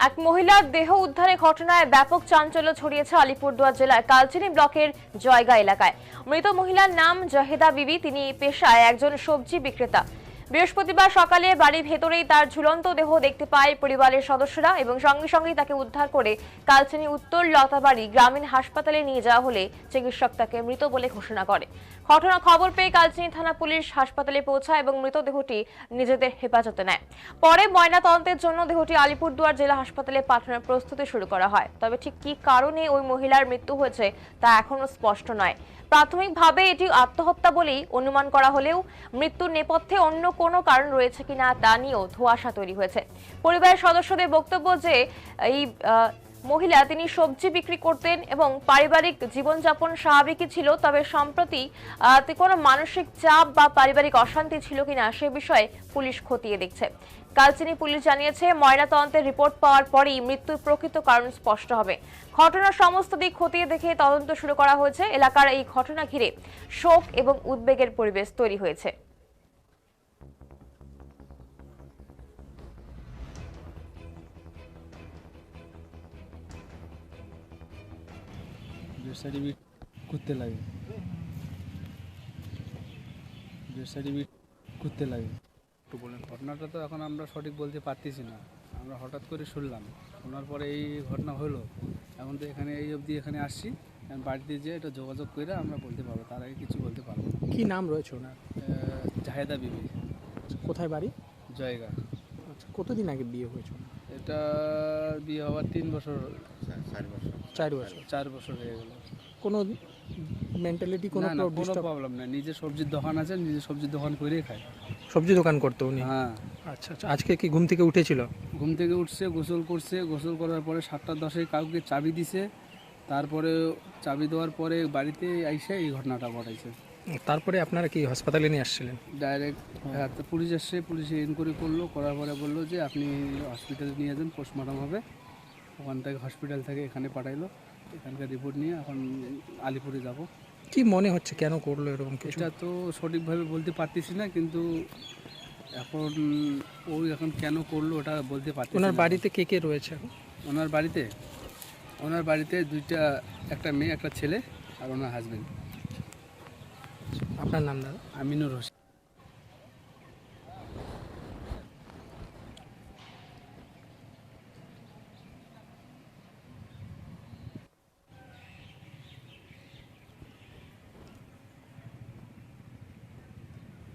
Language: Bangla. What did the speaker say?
এক মহিলার দেহ উদ্ধারের ঘটনায় ব্যাপক চাঞ্চল্য ছড়িয়েছে আলিপুরদুয়ার জেলার কালচিনি ব্লকের জয়গা এলাকায়। মৃত মহিলার নাম জাহেদা বিবি। তিনি পেশায় একজন সবজি বিক্রেতা। বৃহস্পতিবার সকালে বাড়ির ভেতরেই তার ঝুলন্ত দেহ দেখতে পায় পরিবারের সদস্যরা এবং সঙ্গে সঙ্গেই তাকে উদ্ধার করে কালচিনি উত্তর লতাবাড়ি গ্রামীণ হাসপাতালে নিয়ে যাওয়া হলে চিকিৎসক তাকে মৃত বলে ঘোষণা করে। ঘটনার খবর পেয়ে কালচিনি থানা পুলিশ হাসপাতালে পৌঁছায় এবং মৃতদেহটি নিজেদের হেফাজতে নেয়। পরে ময়নাতদন্তের জন্য দেহটি আলিপুরদুয়ার জেলা হাসপাতালে পাঠানোর প্রস্তুতি শুরু করা হয়। তবে ঠিক কী কারণে ওই মহিলার মৃত্যু হয়েছে তা এখনো স্পষ্ট নয়। প্রাথমিকভাবে এটি আত্মহত্যা বলেই অনুমান করা হলেও মৃত্যুর নেপথ্যে অন্য কোনো কারণ রয়েছে কিনা তা নিয়েও ধোঁয়াশা তৈরি হয়েছে। পরিবারের সদস্যদের বক্তব্য যে এই মহিলা তিনি সবজি বিক্রি করতেন এবং পারিবারিক জীবনযাপন স্বাভাবিকই ছিল, তবে সম্প্রতি কোনো মানসিক চাপ বা পারিবারিক অশান্তি ছিল কিনা সে বিষয়ে পুলিশ খতিয়ে দেখছে। কালচিনি পুলিশ জানিয়েছে, ময়নাতদন্তের রিপোর্ট পাওয়ার পরেই মৃত্যুর প্রকৃত কারণ স্পষ্ট হবে। ঘটনার সমস্ত দিক খতিয়ে দেখে তদন্ত শুরু করা হয়েছে। এলাকার এই ঘটনা ঘিরে শোক এবং উদ্বেগের পরিবেশ তৈরি হয়েছে। সার্টিফিকেট করতে লাগে একটু বলেন। ঘটনাটা তো এখন আমরা সঠিক বলতে পারতেছি না। আমরা হঠাৎ করে শুনলাম, শোনার পরে এই ঘটনা হলো। এখন তো এখানে এই অবধি এখানে আসছি, এখন বাড়িতে যেয়ে এটা যোগাযোগ করে আমরা বলতে পারবো, তার আগে কিছু বলতে পারবো না। কি নাম রয়েছে ওনার? জাহেদা বিবি, কোথায় বাড়ি? জায়গা। আচ্ছা, কতদিন আগে বিয়ে হয়েছে? এটা বিয়ে হওয়ার 3 বছর 4 বছর। 4 বছর হয়ে গেল। কোনো মেন্টালিটি কোনো না, কোনো প্রবলেম নেই। নিজে সবজির দোকান আছে, নিজে সবজির দোকান করেই খায়। সবজি দোকান করতো উনি? হ্যাঁ। আচ্ছা আচ্ছা, আজকে কি ঘুম থেকে উঠেছিল? ঘুম থেকে উঠছে, গোসল করছে, গোসল করার পরে 7টা 10-এ কাউকে চাবি দিছে। তারপরে চাবি দেওয়ার পরে বাড়িতে আইসে এই ঘটনাটা ঘটাইছে। তারপরে আপনারা কি হাসপাতালে নিয়ে আসছিলেন? ডাইরেক্ট পুলিশ এসছে, পুলিশে ইনকোয়ারি করলো, করার পরে বললো যে আপনি হসপিটালে নিয়ে যান, পোস্টমর্টম হবে। ওখান থেকে হসপিটাল থেকে এখানে পাঠাইলো। এখানকার রিপোর্ট নিয়ে এখন আলিপুরে যাব। কি মনে হচ্ছে কেন করলো এরকম কিছু? এটা তো সঠিকভাবে বলতে পারতেছি না, কিন্তু এখন ওই এখন কেন করলো ওটা বলতে পারছি না। ওনার বাড়িতে কে কে রয়েছে? ওনার বাড়িতে দুইটা, একটা মেয়ে, একটা ছেলে আর ওনার হাজবেন্ড। আপনার নাম দাদা? আমিনুর হোসেন।